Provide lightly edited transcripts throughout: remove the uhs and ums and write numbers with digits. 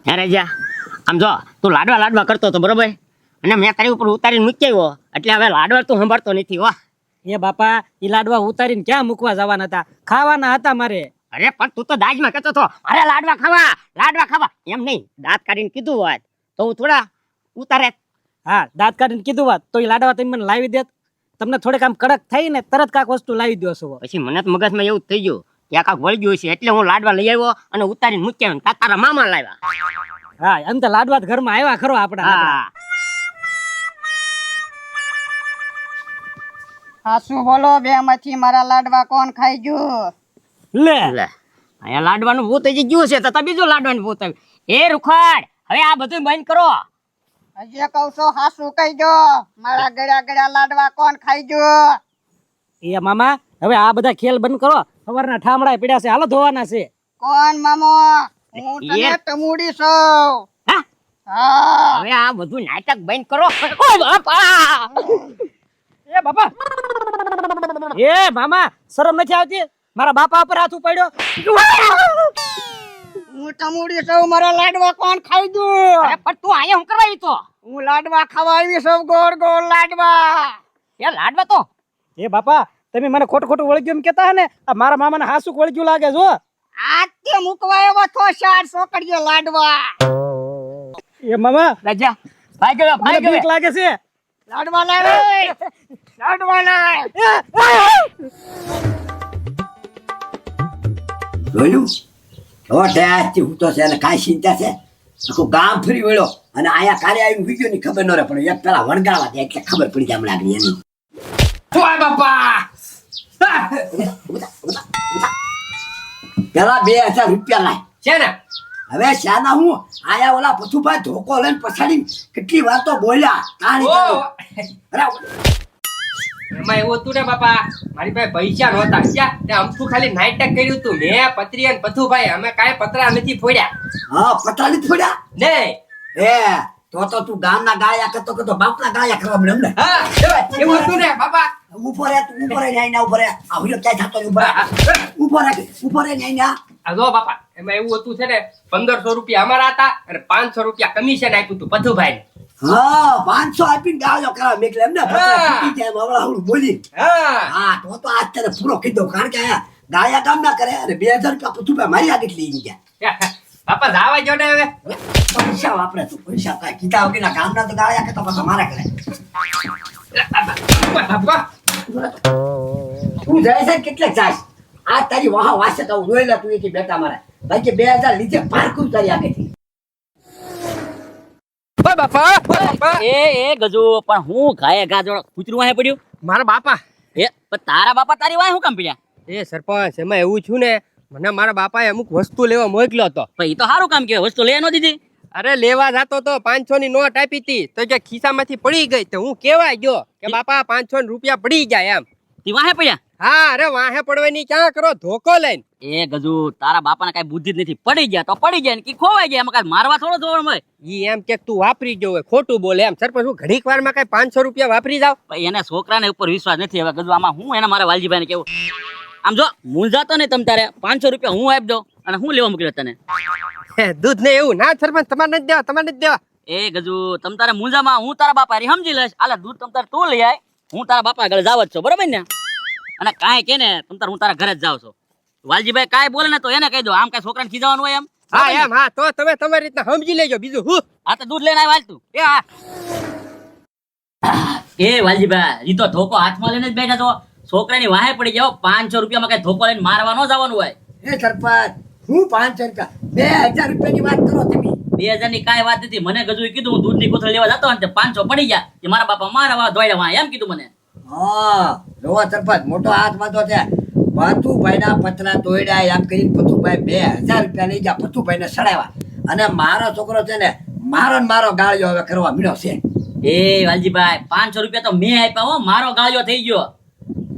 હે રાજા, આમ જો તું લાડવા કરતો હતો બરોબર, અને મેં તારી ઉપર ઉતારીને મૂકી આવ્યો, એટલે હવે લાડવા તું સંભાળતો નથી. વાહ એ બાપા, ઈ લાડવા ઉતારીને ક્યાં મૂકવા જવાના હતા? ખાવાના હતા મારે. અરે પણ તું તો દાજમાં કહેતો હતો મારે લાડવા ખાવા, એમ નહીં, દાંત કાઢીને કીધું હોત તો હું થોડા ઉતારે. હા, દાંત કાઢીને કીધું વાત તો ઈ લાડવા તમે મને લાવી દેત. તમને થોડીક આમ કડક થઈ ને તરત કાંક વસ્તુ લાવી દો છો. પછી મને તો મગજમાં એવું જ થઈ ગયું કે આ કાંક વળગ્યું છે, એટલે હું લાડવા લઈ આવ્યો અને ઉતારીને મૂકી આવ્યો. તારા મામા લાવ્યા. હા, એમ તો લાડવા તો ઘરમાં આવ્યા ખરો આપડા. હા હા, શું બોલો? બે માંથી મારા લાડવા કોણ ખાઈ ગયું? લે લે, અહીંયા લાડવાનું ભૂત હજી ગયું છે તો બીજું લાડવાનું ભૂત આવ્યું. એ રૂખડ, હવે આ બધું બંધ કરો. હજી કહું છો, હા શું કહી ગયો? મારા ગળ્યા લાડવા કોણ ખાઈ ગયું? એ મામા, હવે આ બધા ખેલ બંધ કરો. સવારના ઠામડા પડ્યા છે, હાલો ધોવાના છે. કોણ મામો? હું તને ટમુડી છું. હા? હા, હવે આ બધું નાટક બંધ કરો. ઓ બાપા! એ બાપા, એ મામા, શરમ નથી આવતી? મારા બાપા ઉપર હાથ ઉપાડ્યો. હું ટમુડી છું. મારા લાડવા કોણ ખાઈ ગયું? અરે પણ તું અહીંયા હું કરવા આવી તો? હું લાડવા ખાવા આવી છું, ગોળ ગોળ લાડવા. એ લાડવા તો એ બાપા, તમે મને ખોટું વળગ્યું એમ કેતા ને? આ મારા મામાને હાસુક વળગ્યું લાગે છો. આતે મુકવા આવ્યો તો 4 છોકરીઓ લાડવા. એ મામા, રાજા ભાઈ ગયો મને બીક લાગે છે. લાડવા લાવે, લાડવા લાવે. જોયું? ઢોઢાથી હું તો છે અને કાંઈ ચિંતા છે? આખું ગામ ફરી વળ્યો અને આયા કાલે આવીને વિડીયો ની ખબર ન રહે, પણ એક પેલા વણગાવા દે એટલે ખબર પડી જાય હમણાં આગળ એની. ઓય બાપા! પેલા 2000 રૂપિયા લાય છે ને? હવે શાના હું આયા ઓલા પથુભાઈ ધોકો લઈને પછાડી કેટલી વાર તો બોલ્યા તાણી અરે એમાં એવું હતું ને બાપા, મારી પાસે પૈસા નહોતા. ક્યાં તે અમથું ખાલી નાટક કર્યું હતું. મેં પત્રી અને પથુભાઈ અમે કાંઈ પતરા નથી ફોડ્યા. હા પટાડી જ પડ્યા નહીં. એ તો તું ગામના ગાયા કરતો બાપના ગાયા કરવા મળે એમને. હા, એવું હતું ને બાપા. ઉભો રે તું, ઉભો રે ન્યાય ઉભો રે. આ વિડિયો ક્યાં થતો ઉભો રે ન્યાય. આ જો બાપા, એમાં એવું હતું છે ને, 1500 રૂપિયા અમારા હતા અને 500 રૂપિયા કમિશન આપ્યું હતું પથુભાઈ. હા 500 આપીને ગાળો કરાવ મેકલે એમને હવળા બોલી. હા તો આજ તને પૂરો કીધો, કારણ કે આયા ગાયા કામ ના કરે અને 2000 રૂપિયા પથુભાઈ મારી આગળ લઈ ગયા. બાપા જાવા જો ને હવે. પૈસા વાપરે તું, પૈસા કાંઈ કીધા વગરના ગામના તો ગાળ્યા કરતા પાછા મારા કરે. બાપા તું જાય છે કેટલે જાય? આ તારી વાહ વાસે તો હું રોયેલા તું એથી બેટા મારે ભાઈ કે 2000 લીધે પારકું તારી આગળથી. એ ગજુ, પણ હું ગાયે ગાજોડ કૂતરું વાહે પડ્યું? મારા બાપા. એ પણ તારા બાપા તારી વાહે હું કામ પડ્યા? એ સરપંચ, એમાં એવું છું ને, મને મારા બાપાએ અમુક વસ્તુ લેવા મોકલ્યો હતો. ભાઈ તો સારું કામ કે વસ્તુ લઈ ન દીધી. અરે લેવા જતો તો 500 ની નોટ આપી હતી તો કે ખિસ્સામાંથી પડી ગઈ, તો હું કેવાય ગયો કે બાપા 500 રૂપિયા પડી જાય એમ. તી વાહે પડ્યા? હા, અરે વાહે પડવાની ક્યાં કરો, ધોકો લઈને. એ ગજુ, તારા બાપાને કઈ બુદ્ધિ જ નથી. પડી ગયા તો પડી ગયા ને કે ખોવાઈ ગયા, એમાં કઈ મારવા થોડો જોવાનું હોય. ઈ એમ કે તું વાપરી ગયો હોય, ખોટું બોલે એમ. સરપંચ હું ઘડીક વારમાં કઈ 500 રૂપિયા વાપરી જાવ? ભાઈ એને છોકરાને ઉપર વિશ્વાસ નથી. હવે ગજુ આમાં હું એને મારા વાલજીભાઈ ને કેવું? આમ જો મૂંઝાતો ને તમ તારે 500 રૂપિયા હું આપી દઉં અને હું લેવા મોકલ્યો તને? દૂધ ને એવું ના સરપંચ, તમારે નથી દેવા, તમારે નથી દેવા. એ ગજુ, તમ તારે મૂંઝામાં હું તારા બાપા હારી સમજી લઈશ. આલે દૂધ તમ તારે તું લઈ આય, હું તારા બાપા આગળ જાવ જ છો, બરોબર ને? અને કાંઈ કે ને તમ તારે હું તારા ઘરે જ જાવ છો. વાલજીભાઈ કાંઈ બોલે ને તો એને કહી દો, આમ કઈ છોકરાને ખીજાવાનું હોય એમ. હા એમ, હા તો તમે તમારી રીતના સમજી લેજો. બીજું હું? આ તો દૂધ લઈને આવ હાલ તું. એ હા, એ વાલજીભાઈ, ઈ તો ધોકો હાથમાં લઈને જ બેઠા છો. છોકરાની વાહે પડી જાવ. 500 રૂપિયામાં કઈ ધોકો લઈને મારવા ન જવાનું હોય. એ સરપંચ, હું 500 રૂપિયા 2000 રૂપિયાની વાત કરો તમે? 2000 ની કાંઈ વાત નથી. મને ગજુએ કીધું હું દૂધની કોથળી લેવા જતો ને 500 પડી ગયા, કે મારા બાપા મારવા દોડ્યા વાહ એમ કીધું મને. હા જોવો સરપંચ, મોટો હાથ વાંધો છે. પથુભાઈ ના પતરા તોડ્યા એમ કરીને પથુભાઈ 2000 રૂપિયા લઈ ગયા, પથુભાઈ ને સડાવ્યા. અને મારો છોકરો છે ને મારો ગાળિયો હવે કરવા મળ્યો છે. એ વાલજીભાઈ, 500 રૂપિયા તો મેં આપ્યા હો, મારો ગાળિયો થઈ ગયો.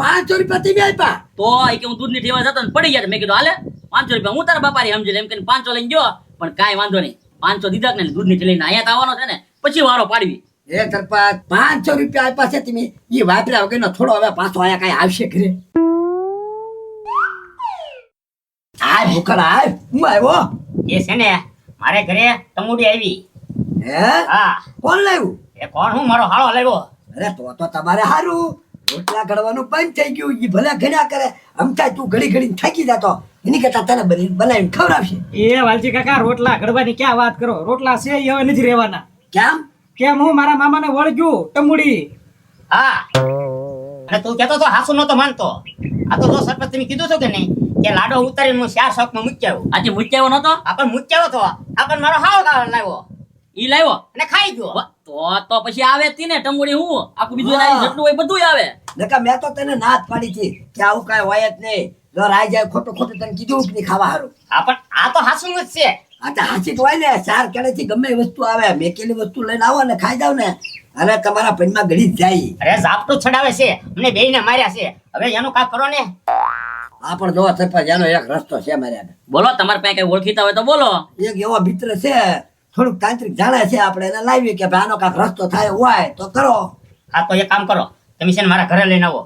500 રૂપિયા તમે આપ્યા? તો એ કે હું દૂધની ઠેવા જતો ને પડી ગયા. મેં કીધું હાલે 500 રૂપિયા હું તારા બાપારી સમજી લે એમ કરીને 500 લઈને ગયો. પણ કાંઈ વાંધો નહીં, 500 દીધા ને દૂધની ઠેલી અહીંયા આવવાનો છે ને પછી વારો પાડવી. એ સરપંચ 500 રૂપિયા આપ્યા છે તમે, એ વાપર્યા વગરનો થોડો હવે પાછો આયા કઈ આવશે ઘરે? આ ભૂખડા હું આવ્યો. એ છે ને મારે ઘરે તમુડી આવી. હે હા, કોણ લાવ્યું? એ કોણ? હું મારો હાળો લાવ્યો. અરે તો તમારે સારું રોટલા ઘડવાનું બંધ થઈ ગયું. ઈ ભલે ઘડ્યા કરે અમથા તું ઘડી ઘડી થાકી જતો એની કરતા તને બનાવીને ખવડાવશે. એ વાલજી કાકા રોટલા ઘડવાની ક્યાં વાત કરો, રોટલા છે ઈ હવે નથી રહેવાના. કેમ? કેમ? હું મારા મામાને વળગ્યું ટમુડી. હા, અને તું કહેતો તો હાસુ નતો માનતો. આ તો જો સરપંચ તમે કીધું હતું કે નહીં કે લાડો ઉતારીને હું 4 શોખમાં મૂક્યો. આજે મૂક્યાવો નતો આપણ મૂક્યો તો આપણ મારો હાવ લાવ્યો ઈ લાવ્યો અને ખાઈ ગયો. તો પછી આવે તી ને ટમુડી. હું આખું બીજું લાવી જેટલું હોય બધું આવે. નકા મેં તો તને ના જ પાડી હતી કે આવું કાંઈ હોય જ નહીં. જો રાઈ જાય ખોટું ખોટું તને કીધું કે નહીં ખાવા હારું. આપણ આ તો હાસુ જ છે. આ તો હાચી જ હોય ને. 4 કેળેથી ગમે એ વસ્તુ આવે મેકેલી વસ્તુ લઈને આવો ને ખાઈ જાવ ને અને તમારા પૈનમાં ગળી જ જાય. અરે ઝાપટું છડાવે છે, અમને બેયને માર્યા છે. હવે એનું કાક કરો ને. આ પણ જો સરપંચ એનો એક રસ્તો છે મારે આગળ. બોલો તમારે પાસે કઈ ઓળખીતા હોય તો બોલો. એક એવો મિત્ર છે થોડુંક તાંત્રિક જાણે છે આપણે એને લાવીએ કે ભાઈ આનો કાંઈક રસ્તો થાય હોય તો કરો. હા, તો એક કામ કરો, તમે છે ને મારા ઘરે લઈને આવો.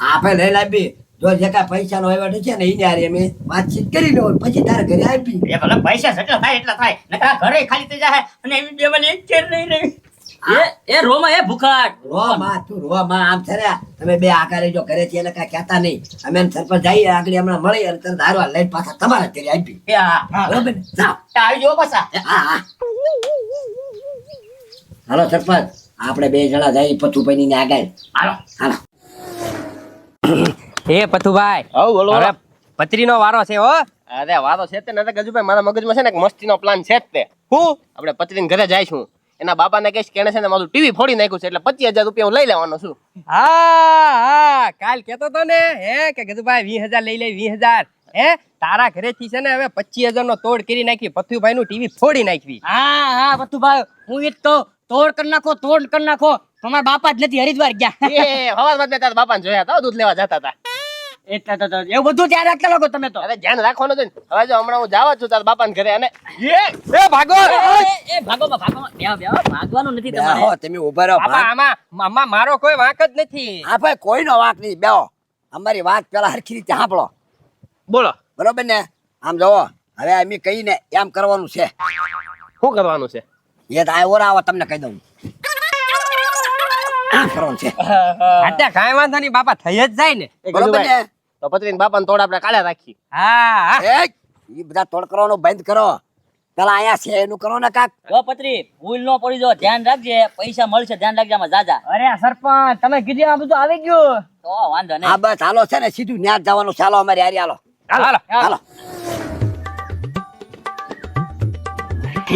આપણે લઈ લાવી જો જે કાંઈ પૈસાનો વહીવટ છે ને એને હારે અમે વાતચીત કરી લો પછી તારે ઘરે આપી. એ ભલે પૈસા જેટલા થાય એટલા થાય, નકર આ ઘરે ખાલી થઈ જાય અને એમ દેવાની એક ચેર નહીં રહી. એ રોમાં એ ભૂખાટ રો માં તું રો માં આમ છે ને તમે બે આકારે જો ઘરે છે એટલે કાંઈ કહેતા નહીં. અમે એને સરપંચ જઈએ આગળ હમણાં મળી અને તરત હારવા લઈને પાછા તમારા ઘરે આપી. એ હા, બરોબર ને? જાઓ. આવી જાઓ પાછા. હા હા હાલો સરપંચ આપણે 2 જણા જઈએ પથુભાઈ ની આગળ. હાલો. હાલો. હે પથુભાઈ, હવ બોલો. હવે પત્રીનો વારો છે હો. અરે વાતો છે તે નતા ગજુભાઈ, મારા મગજમાં છે ને એક મસ્તીનો પ્લાન છે જ તે. હું આપણે પત્રીને ઘરે જઈશું, એના બાપાને કહીશ કે એને છે ને મારું ટીવી ફોડી નાખ્યું છે એટલે 25,000 રૂપિયા હું લઈ લેવાનો છું. હા, કાલ કેતો તો ને હે કે ગજુભાઈ 20,000 લઈ લે 20,000. હે તારા ઘરેથી છે ને હવે 25,000 નો તોડ કરી નાખી, પથુભાઈ નું ટીવી ફોડી નાખવી. હા હા પતુભાઈ, હું ઈ જ કહું, તોડ કરી નાખો, તોડ કરી નાખો. તમારા બાપા જ નથી હરિદ્વાર ગયા. એ હવારમાં મેં તારા બાપાને જોયા હતા દૂધ લેવા જતા હતા. એટલે તો એવું બધું ધ્યાન રાખતા લોકો તમે તો. અરે ધ્યાન રાખવાનું છે ને. હવે જો હમણાં હું જાવા છું તારા બાપાને ઘરે અને એ ભાગો. એ ભાગોમાં ભાગવાનું નથી તમારે. બેહો, તમે ઉભા રહો. બાપા, આમાં મારો કોઈ વાંક જ નથી. હા ભાઈ કોઈનો વાંક નહીં. બેહો, અમારી વાત પેલા હરખી રીતે સાંભળો. બોલો બરોબર ને? આમ જોવો હવે અમે કહીને એમ કરવાનું છે. શું કરવાનું છે? એ તો આ ઓરા આવો તમને કહી દઉં. આમ કરવાનું છે. અત્યારે કાંઈ વાંધો નહીં બાપા, થઈ જ જાય ને. એ બરોબર ગજુભાઈ, ને? તો પત્રીને બાપાને તોડ આપણે કાલે રાખી. હા હા. એ બધા તોડ કરવાનું બંધ કરો. પેલા અહીંયા છે એનું કરો ને કાક. જો પત્રી ભૂલ ન પડી જો, ધ્યાન રાખજે. પૈસા મળશે, ધ્યાન રાખજે આમાં જાજા. અરે સરપંચ, તમે કીધું આ બધું આવી ગયું. તો વાંધો નહીં. હા બસ હાલો છે ને સીધું ન્યા જ જવાનું. ચાલો અમારી હારી હાલો. હાલો. હાલો.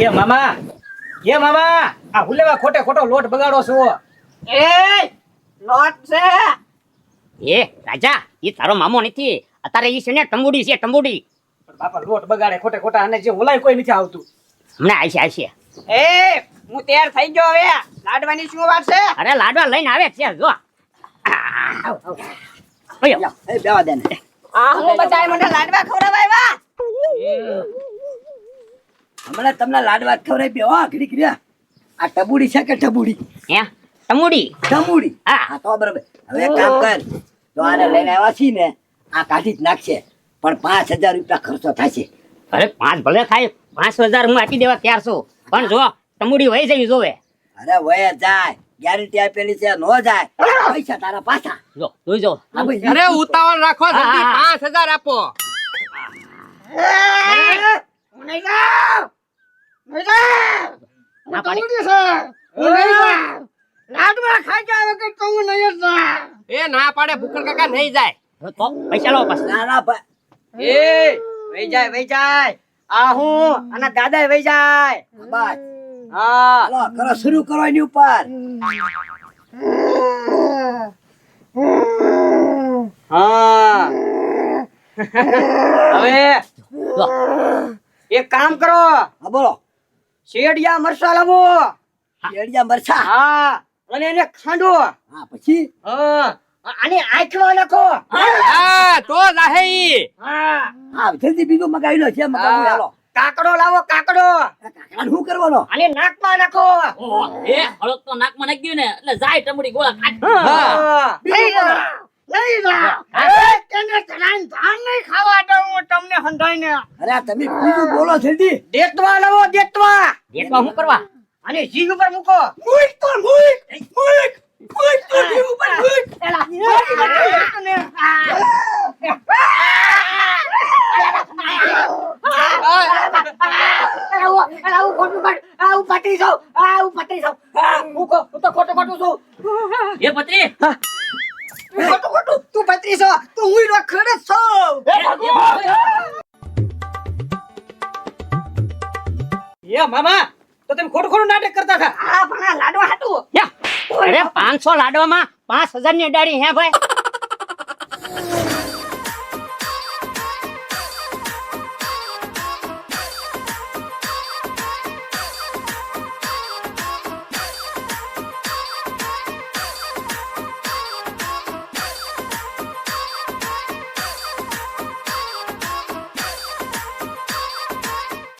એ મામા, આ હુલેવા ખોટે ખોટો લોટ બગાડો છો. એ લોટ છે. એ રાજા, ઈ તારો મામો નથી, અત્યારે ઈ છે ને ટંબુડી છે, ટંબુડી. પણ બાપા લોટ બગાડે ખોટે ખોટા, અને જે ઓલાય કોઈ નથી આવતું. હમણાં આવશે. એ હું તૈયાર થઈ ગયો. હવે લાડવાની શું વાત છે? અરે લાડવા લઈને આવે છે જો. ઓયો. એ બેવા દે ને. આ હું બધાય મને લાડવા ખવડાવ્યા. હમણાં તમને લાડવા ખવડાવી હો ઘડી ઘડી. આ ટબુડી છે કે ટબુડી? હે ટંબુડી. ટબુડી. હા. હા તો બરોબર. હવે એક કામ કર, જો આને લઈને આવ્યા છીએ ને આ કાઢી જ નાખશે પણ 5,000 રૂપિયા ખર્ચો થશે. અરે 5 ભલે થાય, 5,000 હું આપી દેવા તૈયાર છું, પણ જો ટંબુડી વહી જવી જોવે. અરે વય જાય, ગેરંટી આપેલી છે. નો જાય પૈસા તારા પાછા. જો જોઈ જો. હા ભાઈ. અરે ઉતાવળ રાખો, જલ્દી હા, હા. 5,000 આપો. હું નહીં જાઉં. નહીં જાઉં. ના પાડી. હું નહીં જાઉં. લાડવા ખાઈ ગયા વગર તો હું નહીં જ જાઉં. એ ના પાડે ભૂખણ કાકા નહીં જાય. તો પૈસા લો પાછા. ના ના ભાઈ. એ વઈ જાય. આ હું અને દાદા વઈ જાય. બસ હા હાલો કરો, શરૂ કરો એની ઉપર. હા હવે જો. એક કામ કરો, હા બોલો. શેડિયા મરસા લાવો. શેરડિયા મરચા. હા અને એને ખાંડો. હા પછી હા આને આંખમાં નાખો. હા તો જાહે ઈ. હા હા જલ્દી બીજું મગાવી લો. છે મગાવું હાલો. કાકડો લાવો, કાકડો. કાકડાને શું કરવાનો? આને નાકમાં નાખો. એ હળક તો નાકમાં નાખી ગયું ને એટલે જાય ટમુડી ગોળા કાઢ. હા નહીં જાઉં. નહીં જા તેને ધરાઈને ધાન નહીં ખાવા દઉં હું તમને હંધાઈને અરે આ તમે બીજું બોલો જલ્દી. દેતવા લાવો દેતવા દેતવા શું કરવા અને જીવ ઉપર મૂકો મૂક તો મૂક મૂક મૂક તો જીવ ઉપર મૂક એલા તને એ પત્રી તું 35 તું હું ખડે છો એ મામા તો તમે ખોટું ખોટું નાટક કરતા હતા. આ પણ લાડવા હતું અરે 500 લાડવામાં 5000 ની અડાડી હે ભાઈ